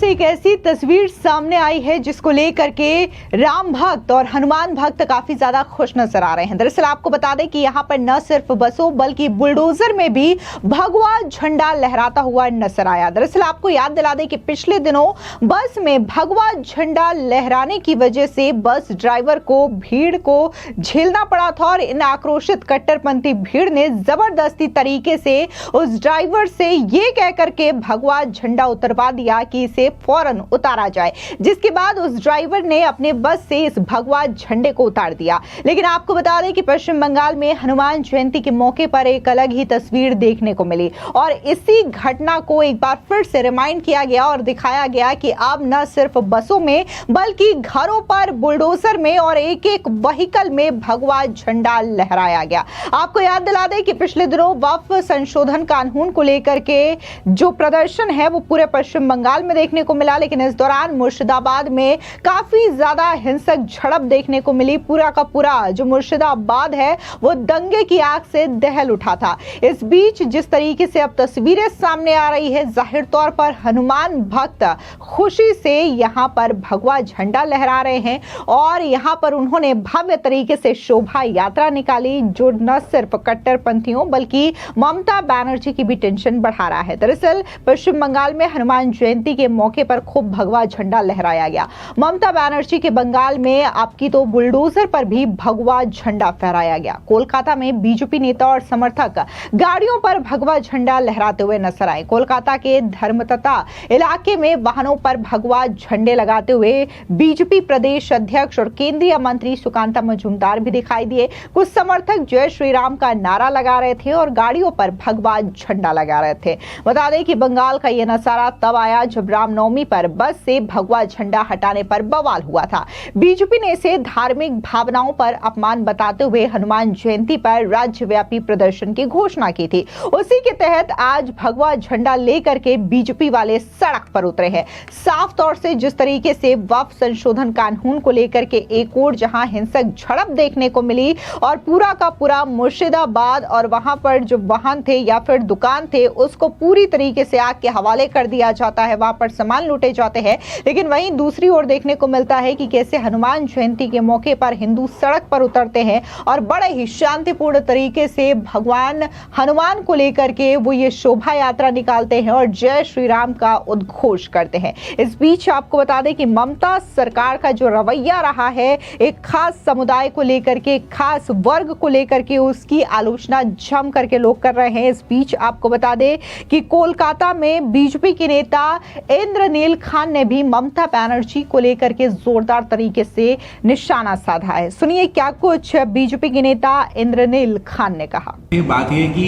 एक ऐसी तस्वीर सामने आई है जिसको लेकर के राम भक्त और हनुमान भक्त काफी ज्यादा खुश नजर आ रहे हैं। दरअसल आपको बता दें कि यहाँ पर न सिर्फ बसों बल्कि बुलडोजर में भी भगवा झंडा लहराता हुआ नजर आया। दरअसल आपको याद दिला दें कि पिछले दिनों बस में भगवा झंडा लहराने की वजह से बस ड्राइवर को भीड़ को झेलना पड़ा था और इन आक्रोशित कट्टरपंथी भीड़ ने जबरदस्ती तरीके से उस ड्राइवर से ये कहकर के भगवा झंडा उतरवा दिया कि इसे फौरन उतारा जाए, जिसके बाद उस ड्राइवर ने अपने बस से इस भगवा झंडे को उतार दिया। लेकिन आपको बता दें कि पश्चिम बंगाल में हनुमान जयंती के मौके पर एक अलग ही तस्वीर देखने को मिली और इसी घटना को एक बार फिर से रिमाइंड किया गया और दिखाया गया कि अब न सिर्फ बसों में बल्कि घरों पर, बुलडोजर में और एक एक व्हीकल में भगवा झंडा लहराया गया। आपको याद दिला दें कि पिछले दिनों वक्फ संशोधन कानून को लेकर के जो प्रदर्शन है वो पूरे पश्चिम बंगाल में देखने को मिला, लेकिन इस दौरान मुर्शिदाबाद में काफी ज्यादा हिंसक झड़प देखने को मिली। पूरा का पूरा जो मुर्शिदाबाद है वो दंगे की आग से दहल उठा था। इस बीच जिस तरीके से अब तस्वीरें सामने आ रही है, जाहिर तौर पर हनुमान भक्त खुशी से यहाँ पर भगवा झंडा लहरा रहे हैं और यहाँ पर उन्होंने भव्य तरीके से शोभा यात्रा निकाली जो न सिर्फ कट्टरपंथियों बल्कि ममता बनर्जी की भी टेंशन बढ़ा रहा है। दरअसल पश्चिम बंगाल में हनुमान जयंती के मौके पर खूब भगवा झंडा लहराया गया। ममता बनर्जी के बंगाल में आपकी तो बुलडोजर पर भी भगवा झंडा फहराया गया। कोलकाता में बीजेपी नेता और समर्थक गाड़ियों पर भगवा झंडा लहराते हुए नजर आए। कोलकाता के धर्मतता इलाके में वाहनों पर भगवा झंडे लगाते हुए बीजेपी प्रदेश अध्यक्ष और केंद्रीय मंत्री सुकांता मजूमदार भी दिखाई दिए। कुछ समर्थक जय श्री राम का नारा लगा रहे थे और गाड़ियों पर भगवा झंडा लगा रहे थे। बता दें कि बंगाल का यह नजारा तब आया जब रामनवमी पर बस से भगवा झंडा हटाने पर बवाल हुआ था। बीजेपी ने इसे धार्मिक भावनाओं पर अपमान बताते हुए हनुमान जयंती पर राज्यव्यापी प्रदर्शन की घोषणा की थी। उसी के तहत आज भगवा झंडा लेकर के बीजेपी वाले सड़क पर उतरे हैं। साफ तौर से जिस तरीके से वक्फ संशोधन कानून को लेकर के एक और जहां हिंसक झड़प देखने को मिली और पूरा का पूरा मुर्शिदाबाद और वहां पर जो वाहन थे या फिर दुकान थे उसको पूरी तरीके से आग के हवाले कर दिया जाता है, वहां पर सामान लूटे जाते हैं। लेकिन वहीं दूसरी ओर देखने को मिलता है कि कैसे हनुमान जयंती के मौके पर हिंदू सड़क पर उतरते हैं और बड़े ही शांतिपूर्ण तरीके से भगवान हनुमान को लेकर के वो ये शोभा यात्रा निकालते हैं और जय श्री राम का उद्घोष करते हैं। इस बीच आपको बता दें कि ममता सरकार का जो रवैया रहा है एक खास समुदाय को लेकर के, खास वर्ग को लेकर के, उसकी आलोचना जम करके लोग कर रहे हैं। इस बीच आपको बता दें कि कोलकाता में बीजेपी के नेता इंद्रनील खान ने भी ममता बनर्जी को लेकर के जोरदार तरीके से निशाना साधा है। सुनिए क्या कुछ बीजेपी के नेता इंद्रनील खान ने कहा। ये बात ये कि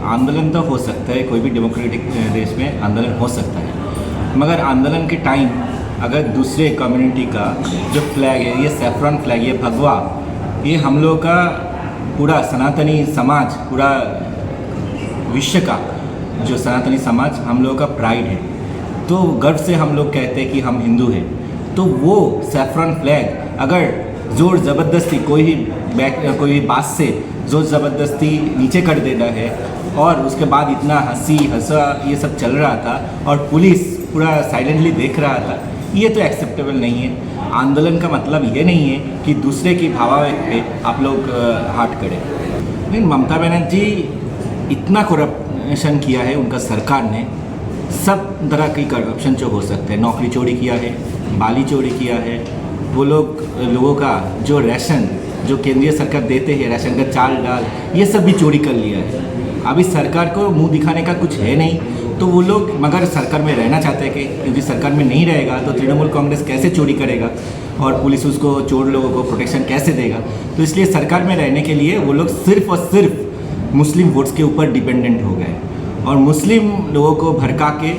आंदोलन तो हो सकता है, कोई भी डेमोक्रेटिक देश में आंदोलन हो सकता है, मगर आंदोलन के टाइम अगर दूसरे कम्युनिटी का जो फ्लैग है, ये सैफ्रॉन फ्लैग, ये भगवा, ये हम लोग का पूरा सनातनी समाज, पूरा विश्व का जो सनातनी समाज हम लोग का प्राइड है, तो गर्व से हम लोग कहते हैं कि हम हिंदू हैं। तो वो सैफ्रॉन फ्लैग अगर ज़ोर ज़बरदस्ती कोई भी बात से ज़ोर ज़बरदस्ती नीचे कर देता है और उसके बाद इतना हंसा ये सब चल रहा था और पुलिस पूरा साइलेंटली देख रहा था, ये तो एक्सेप्टेबल नहीं है। आंदोलन का मतलब ये नहीं है कि दूसरे की भावना पे आप लोग हाथ करें। लेकिन ममता बनर्जी इतना करप्शन किया है उनका सरकार ने, सब तरह की करप्शन जो हो सकते हैं, नौकरी चोरी किया है, बाली चोरी किया है, वो लोगों का जो राशन जो केंद्रीय सरकार देते हैं, राशन का चाल डाल, ये सब भी चोरी कर लिया है। अभी सरकार को मुंह दिखाने का कुछ है नहीं, तो वो लोग मगर सरकार में रहना चाहते हैं कि क्योंकि सरकार में नहीं रहेगा तो तृणमूल कांग्रेस कैसे चोरी करेगा और पुलिस उसको चोर लोगों को प्रोटेक्शन कैसे देगा। तो इसलिए सरकार में रहने के लिए वो लोग सिर्फ और सिर्फ मुस्लिम वोट्स के ऊपर डिपेंडेंट हो गए और मुस्लिम लोगों को भड़का के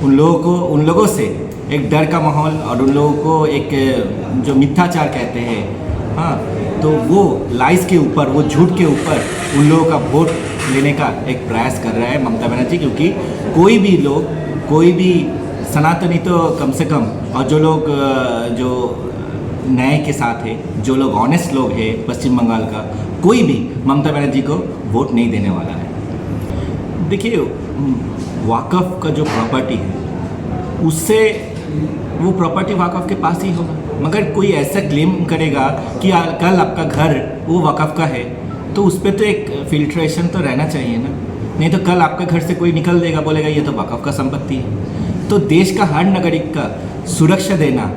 उन लोगों से एक डर का माहौल और उन लोगों को एक जो मिथ्याचार कहते हैं, हाँ, तो वो लाइस के ऊपर, वो झूठ के ऊपर उन लोगों का वोट लेने का एक प्रयास कर रहा है ममता बनर्जी। क्योंकि कोई भी सनातनी तो कम से कम, और जो लोग जो न्याय के साथ है, जो लोग ऑनेस्ट लोग हैं पश्चिम बंगाल का, कोई भी ममता बनर्जी को वोट नहीं देने वाला है। देखिए, वाकफ का जो प्रॉपर्टी है उससे वो प्रॉपर्टी वक़फ़ के पास ही होगा। मगर कोई ऐसा क्लेम करेगा कि कल आपका घर वो वक़फ़ का है, तो उस पर तो एक फिल्ट्रेशन तो रहना चाहिए ना। नहीं तो कल आपका घर से कोई निकल देगा, बोलेगा ये तो वक़फ़ का संपत्ति है। तो देश का हर नागरिक का सुरक्षा देना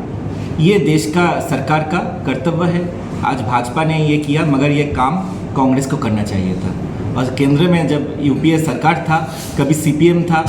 ये देश का सरकार का कर्तव्य है। आज भाजपा ने ये किया, मगर ये काम कांग्रेस को करना चाहिए था। और केंद्र में जब यूपीए सरकार था, कभी सीपीएम था,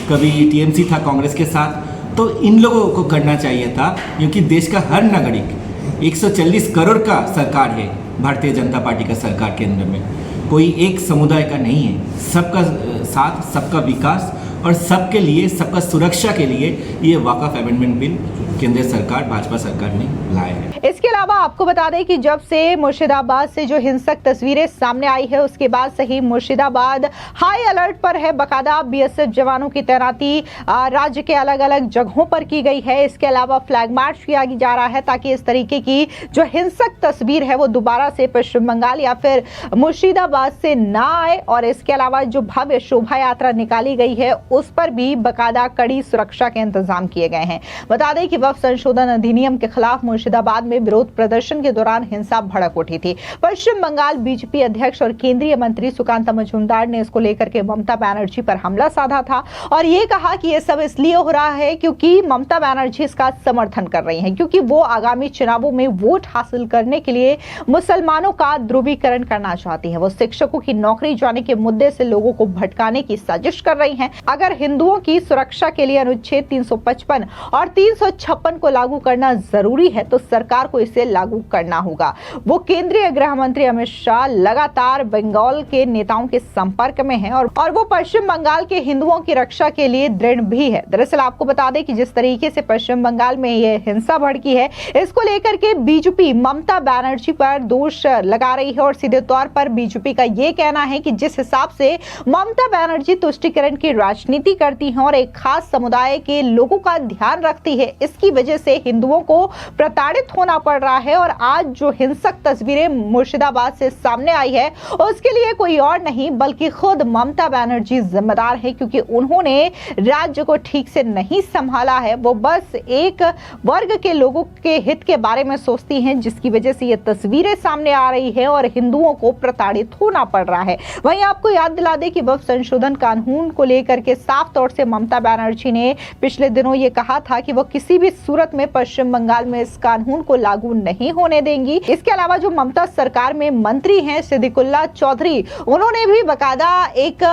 कभी टीएमसी था कांग्रेस के साथ, तो इन लोगों को करना चाहिए था, क्योंकि देश का हर नागरिक 140 करोड़ का सरकार है भारतीय जनता पार्टी का सरकार केंद्र में, कोई एक समुदाय का नहीं है। सबका साथ, सबका विकास और सबके लिए, सबका सुरक्षा के लिए ये वक़फ़ अमेंडमेंट बिल केंद्र सरकार, भाजपा सरकार ने लाया है। इसके अलावा आपको बता दें कि जब से मुर्शिदाबाद से जो हिंसक तस्वीरें सामने आई है, उसके बाद से ही मुर्शिदाबाद हाई अलर्ट पर है। बकायदा बीएसएफ जवानों की तैनाती राज्य के अलग अलग जगहों पर की गई है। इसके अलावा फ्लैग मार्च किया जा रहा है ताकि इस तरीके की जो हिंसक तस्वीर है वो दोबारा से पश्चिम बंगाल या फिर मुर्शिदाबाद से ना आए। और इसके अलावा जो भव्य शोभा यात्रा निकाली गई है उस पर भी बकायदा कड़ी सुरक्षा के इंतजाम किए गए हैं। बता दें कि वक्फ संशोधन अधिनियम के खिलाफ मुर्शिदाबाद में विरोध प्रदर्शन के दौरान हिंसा भड़क उठी थी। पश्चिम बंगाल बीजेपी अध्यक्ष और केंद्रीय मंत्री सुकांता मजूमदार ने इसको लेकर के ममता बनर्जी पर हमला साधा था और ये कहा कि ये सब इसलिए हो रहा है क्योंकि ममता बनर्जी इसका समर्थन कर रही हैं, क्योंकि वो आगामी चुनावों में वोट हासिल करने के लिए मुसलमानों का ध्रुवीकरण करना चाहती है। वो शिक्षकों की नौकरी जाने के मुद्दे से लोगों को भटकाने की साजिश कर रही हैं। अगर हिंदुओं की सुरक्षा के लिए अनुच्छेद 355 और 356 को लागू करना जरूरी है तो सरकार को इसे लागू करना होगा। वो केंद्रीय गृह मंत्री अमित शाह लगातार बंगाल के नेताओं के संपर्क में हैं और वो पश्चिम बंगाल के हिंदुओं की रक्षा के लिए दृढ़ भी है। दरअसल आपको बता दें कि जिस तरीके से पश्चिम बंगाल में ये हिंसा भड़की है, इसको लेकर के बीजेपी ममता बनर्जी पर दोष लगा रही है और सीधे तौर पर बीजेपी का ये कहना है कि जिस हिसाब से ममता बनर्जी तुष्टीकरण की राजनीति करती हैं और एक खास समुदाय के लोगों का ध्यान रखती है, इसकी वजह से हिंदुओं को प्रताड़ित होना पड़ रहा है। और आज जो हिंसक तस्वीरें मुर्शिदाबाद से सामने आई है उसके लिए कोई और नहीं बल्कि खुद ममता बनर्जी जिम्मेदार है, क्योंकि उन्होंने राज्य को ठीक से नहीं संभाला है। वो बस एक वर्ग के लोगों के हित के बारे में सोचती हैं, जिसकी वजह से ये तस्वीरें सामने आ रही है और हिंदुओं को प्रताड़ित होना पड़ रहा है। वहीं आपको याद दिला दें कि वक्फ संशोधन कानून को लेकर के साफ तौर से ममता बनर्जी ने पिछले दिनों ये कहा था कि वो किसी भी सूरत में पश्चिम बंगाल में इस कानून को लागू नहीं होने देंगी। इसके अलावा जो ममता सरकार में मंत्री हैं सिद्दीकुल्ला चौधरी, उन्होंने भी बकायदा एक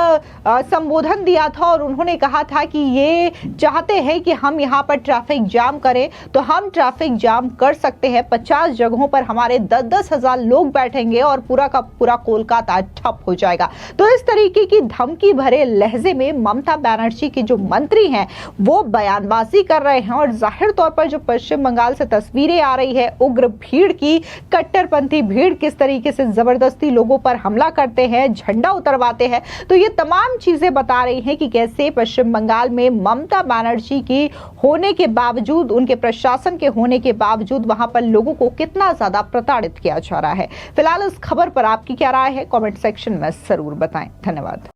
संबोधन दिया था और उन्होंने कहा था कि ये चाहते हैं कि हम यहाँ पर ट्रैफिक जाम करें तो हम ट्रैफिक जाम कर सकते हैं। 50 जगहों पर हमारे 10-10 हजार लोग बैठेंगे और पूरा का पूरा कोलकाता ठप हो जाएगा। तो इस तरीके की धमकी भरे लहजे में ममता बनर्जी के जो मंत्री हैं वो बयानबाजी कर रहे हैं और जाहिर तौर पर जो पश्चिम बंगाल से तस्वीरें आ रही है उग्र भीड़ की, कट्टरपंथी भीड़ किस तरीके से जबरदस्ती लोगों पर हमला करते हैं, झंडा उतरवाते हैं, तो ये तमाम चीजें बता रही हैं कि कैसे पश्चिम बंगाल में ममता बनर्जी की होने के बावजूद, उनके प्रशासन के होने के बावजूद वहां पर लोगों को कितना ज्यादा प्रताड़ित किया जा रहा है। फिलहाल इस खबर पर आपकी क्या राय है, कमेंट सेक्शन में जरूर बताएं। धन्यवाद।